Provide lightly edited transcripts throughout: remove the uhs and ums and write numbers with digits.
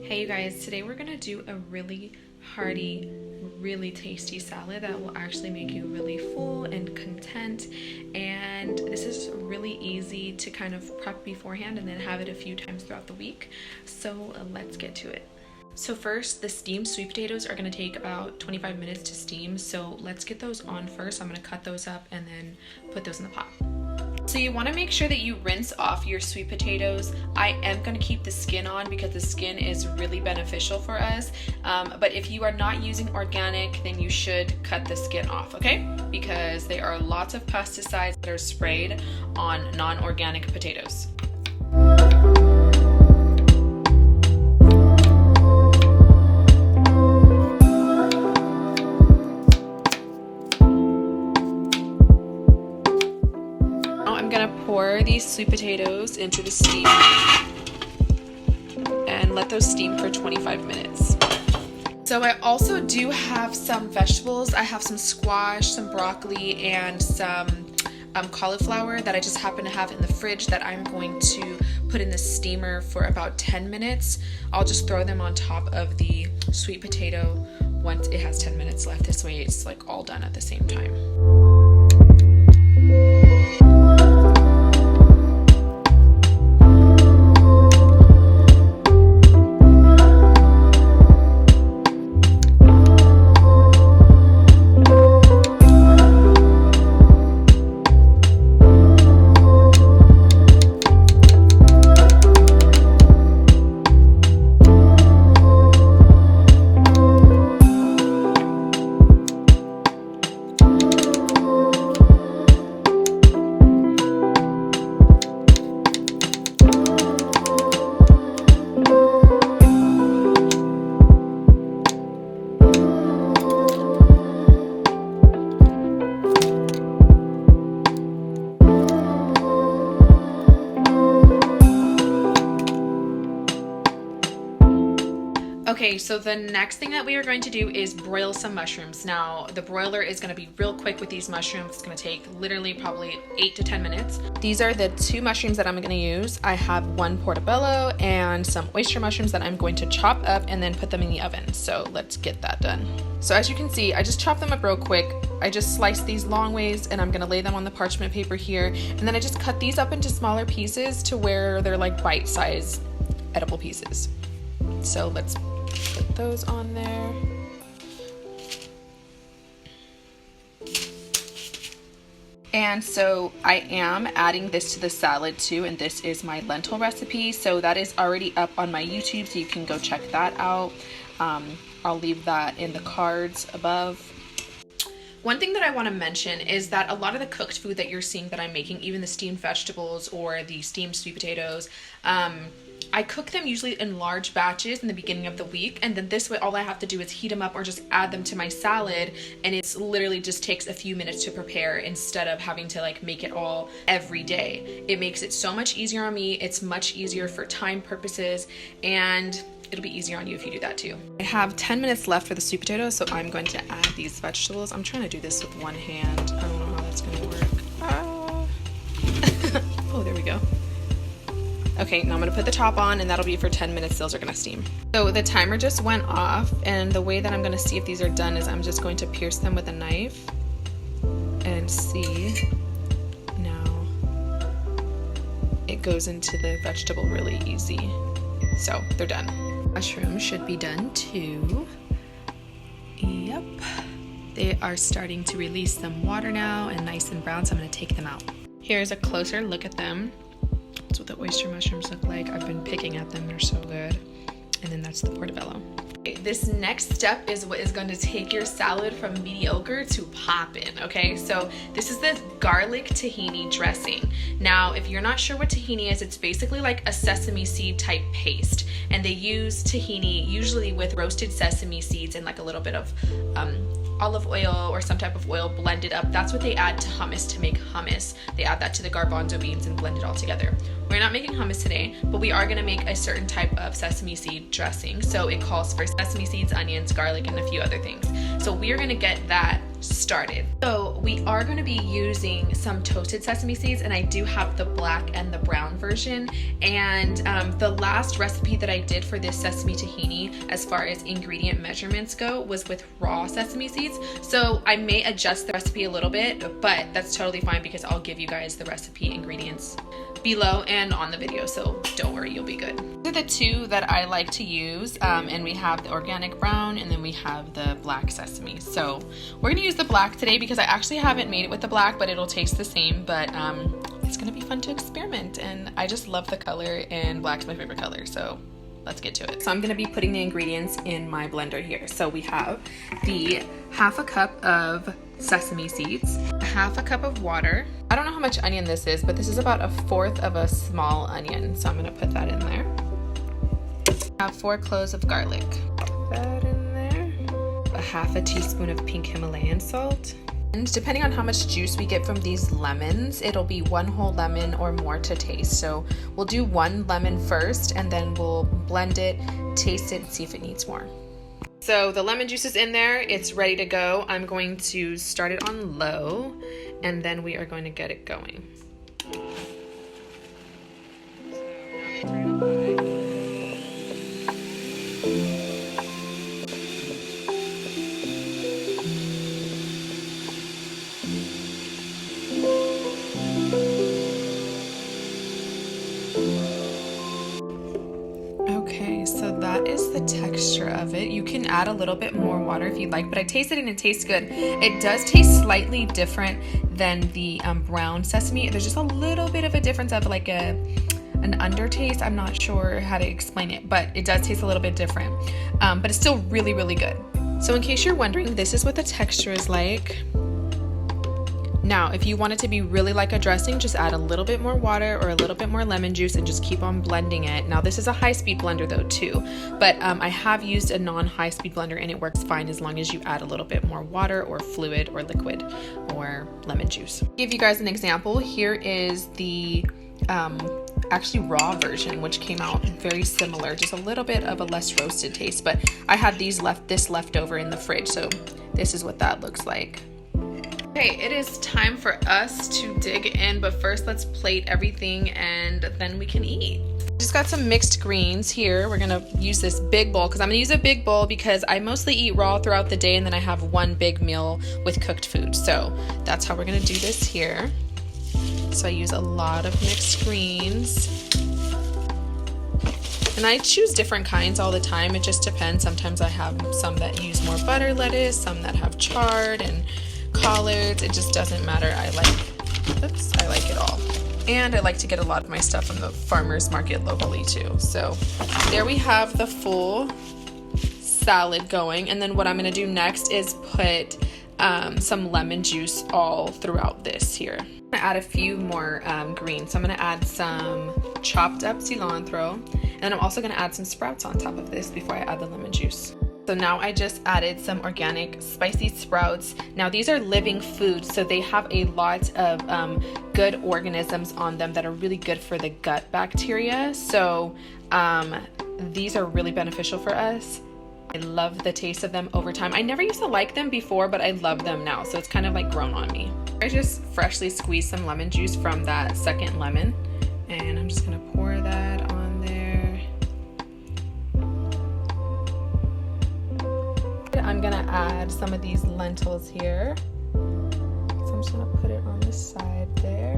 Hey you guys, today we're gonna do a really hearty, really tasty salad that will actually make you really full and content. And this is really easy to kind of prep beforehand and then have it a few times throughout the week. So let's get to it. So first, the steamed sweet potatoes are gonna take about 25 minutes to steam. So let's get those on first. I'm gonna cut those up and then put those in the pot. So you want to make sure that you rinse off your sweet potatoes. I am going to keep the skin on because the skin is really beneficial for us. But if you are not using organic, then you should cut the skin off, okay? Because there are lots of pesticides that are sprayed on non-organic potatoes. I'm gonna pour these sweet potatoes into the steam and let those steam for 25 minutes. So I also do have some vegetables. I have some squash, some broccoli, and some cauliflower that I just happen to have in the fridge that I'm going to put in the steamer for about 10 minutes. I'll just throw them on top of the sweet potato once it has 10 minutes left. This way it's like all done at the same time. Okay, so the next thing that we are going to do is broil some mushrooms. Now, the broiler is going to be real quick with these mushrooms. It's going to take literally probably 8 to 10 minutes. These are the 2 mushrooms that I'm going to use. I have 1 portobello and some oyster mushrooms that I'm going to chop up and then put them in the oven. So let's get that done. So as you can see, I just chopped them up real quick. I just sliced these long ways and I'm going to lay them on the parchment paper here. And then I just cut these up into smaller pieces to where they're like bite-sized edible pieces. So let's put those on there. And so I am adding this to the salad too, and this is my lentil recipe. So that is already up on my YouTube, so you can go check that out. I'll leave that in the cards above. One thing that I want to mention is that a lot of the cooked food that you're seeing that I'm making, even the steamed vegetables or the steamed sweet potatoes, I cook them usually in large batches in the beginning of the week, and then this way all I have to do is heat them up or just add them to my salad, and it's literally just takes a few minutes to prepare instead of having to like make it all every day. It makes it so much easier on me. It's much easier for time purposes, and it'll be easier on you if you do that too. I have 10 minutes left for the sweet potatoes, so I'm going to add these vegetables. I'm trying to do this with one hand. I don't know how that's gonna work. Oh, there we go. Okay, now I'm gonna put the top on and that'll be for 10 minutes. Those are gonna steam. So the timer just went off, and the way that I'm gonna see if these are done is I'm just going to pierce them with a knife and see. Now it goes into the vegetable really easy. So they're done. Mushrooms should be done too. Yep. They are starting to release some water now and nice and brown, so I'm gonna take them out. Here's a closer look at them. That's what the oyster mushrooms look like. I've been picking at them, they're so good. And then that's the portobello. Okay, this next step is what is going to take your salad from mediocre to poppin', okay? So this is the garlic tahini dressing. Now, if you're not sure what tahini is, it's basically like a sesame seed type paste. And they use tahini usually with roasted sesame seeds and like a little bit of olive oil or some type of oil blended up. That's what they add to hummus to make hummus. They add that to the garbanzo beans and blend it all together. We're not making hummus today, but we are gonna make a certain type of sesame seed dressing. So it calls for sesame seeds, onions, garlic, and a few other things. So we're gonna get that started. So we are going to be using some toasted sesame seeds, and I do have the black and the brown version. And the last recipe that I did for this sesame tahini, as far as ingredient measurements go, was with raw sesame seeds. So I may adjust the recipe a little bit, but that's totally fine because I'll give you guys the recipe ingredients below and on the video, so don't worry, you'll be good. These are the two that I like to use, and we have the organic brown and then we have the black sesame. So we're gonna use the black today because I actually haven't made it with the black, but it'll taste the same. But it's gonna be fun to experiment, and I just love the color, and black's my favorite color, so let's get to it. So I'm gonna be putting the ingredients in my blender here. So we have the half a cup of sesame seeds, half a cup of water. I don't know how much onion this is, but this is about 1/4 of a small onion, so I'm gonna put that in there. I have 4 cloves of garlic. Put that in there. A half a teaspoon of pink Himalayan salt. And depending on how much juice we get from these lemons, it'll be 1 whole lemon or more to taste. So we'll do 1 lemon first, and then we'll blend it, taste it, and see if it needs more. So the lemon juice is in there, it's ready to go. I'm going to start it on low, and then we are going to get it going. Okay, so that is the texture of it. You can add a little bit more water if you'd like, but I tasted it and it tastes good. It does taste slightly different than the brown sesame. There's just a little bit of a difference of like an undertaste. I'm not sure how to explain it, but it does taste a little bit different. But it's still really, really good. So in case you're wondering, this is what the texture is like. Now, if you want it to be really like a dressing, just add a little bit more water or a little bit more lemon juice and just keep on blending it. Now, this is a high-speed blender though too, but I have used a non-high-speed blender and it works fine as long as you add a little bit more water or fluid or liquid or lemon juice. To give you guys an example, here is the actually raw version, which came out very similar, just a little bit of a less roasted taste, but I had this left over in the fridge, so this is what that looks like. Okay, it is time for us to dig in, but first let's plate everything and then we can eat. Just got some mixed greens here. We're gonna use this big bowl because I'm gonna use a big bowl because I mostly eat raw throughout the day and then I have one big meal with cooked food. So that's how we're gonna do this here. So I use a lot of mixed greens. And I choose different kinds all the time. It just depends. Sometimes I have some that use more butter lettuce, some that have chard and collards. It just doesn't matter. I like it all. And I like to get a lot of my stuff from the farmer's market locally too. So there we have the full salad going. And then what I'm gonna do next is put some lemon juice all throughout this here. I'm gonna add a few more greens. So I'm gonna add some chopped up cilantro, and I'm also gonna add some sprouts on top of this before I add the lemon juice. So now I just added some organic spicy sprouts. Now these are living foods, so they have a lot of good organisms on them that are really good for the gut bacteria. So these are really beneficial for us. I love the taste of them over time. I never used to like them before, but I love them now. So it's kind of like grown on me. I just freshly squeezed some lemon juice from that second lemon, and I'm just gonna pour that on there. I'm gonna add some of these lentils here. So I'm just gonna put it on the side there.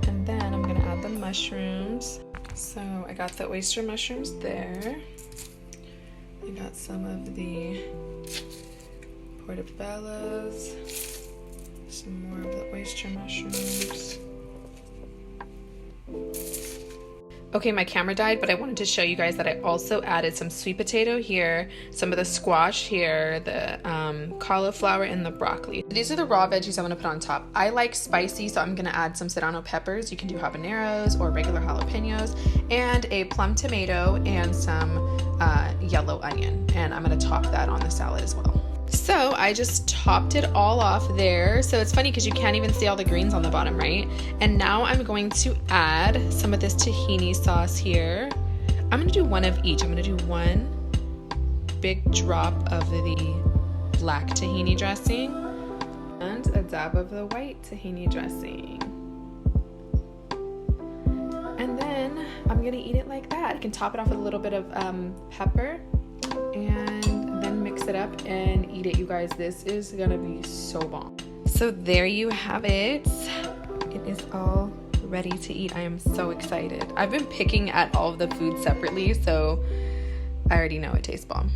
And then I'm gonna add the mushrooms. So I got the oyster mushrooms there. I got some of the portobellos, some more of the oyster mushrooms. Okay, my camera died, but I wanted to show you guys that I also added some sweet potato here, some of the squash here, the cauliflower, and the broccoli. These are the raw veggies I'm gonna put on top. I like spicy, so I'm gonna add some Serrano peppers. You can do habaneros or regular jalapenos, and a plum tomato and some yellow onion. And I'm gonna top that on the salad as well. So I just topped it all off there. So it's funny because you can't even see all the greens on the bottom, right? And now I'm going to add some of this tahini sauce here. I'm gonna do one of each. I'm gonna do one big drop of the black tahini dressing and a dab of the white tahini dressing. And then I'm gonna eat it like that. You can top it off with a little bit of pepper and then mix it up and eat it, you guys. This is gonna be so bomb. So there you have it. It is all ready to eat. I am so excited. I've been picking at all of the food separately, so I already know it tastes bomb.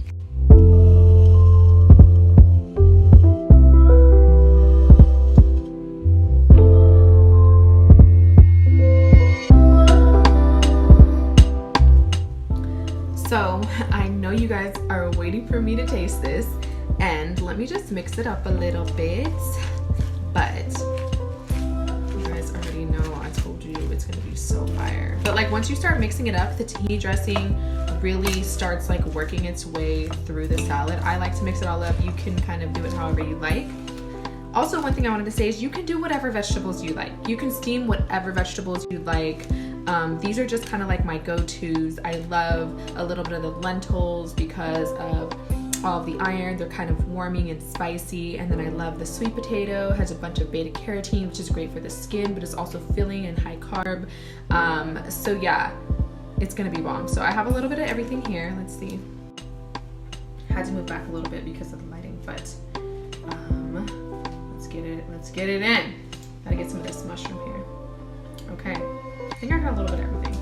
So I know you guys are waiting for me to taste this, and let me just mix it up a little bit. But you guys already know, I told you it's gonna be so fire. But like once you start mixing it up, the tahini dressing really starts like working its way through the salad. I like to mix it all up. You can kind of do it however you like. Also, one thing I wanted to say is you can do whatever vegetables you like. You can steam whatever vegetables you like. These are just kind of like my go-tos. I love a little bit of the lentils because of all of the iron. They're kind of warming and spicy. And then I love the sweet potato. It has a bunch of beta carotene, which is great for the skin, but it's also filling and high carb. So yeah, it's gonna be bomb. So I have a little bit of everything here. Let's see. Had to move back a little bit because of the lighting, but let's get it in. Gotta get some of this mushroom here. Okay. I think I got a little bit of everything.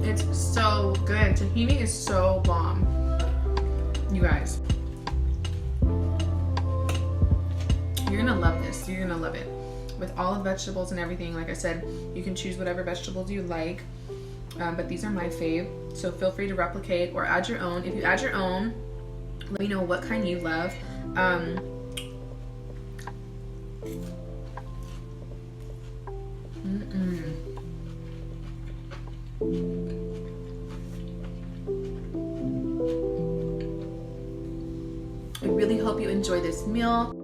It's so good. Tahini is so bomb. You guys. You're gonna love this. You're gonna love it. With all the vegetables and everything, like I said, you can choose whatever vegetables you like. But these are my fave, so feel free to replicate or add your own. If you add your own, let me know what kind you love. I really hope you enjoy this meal.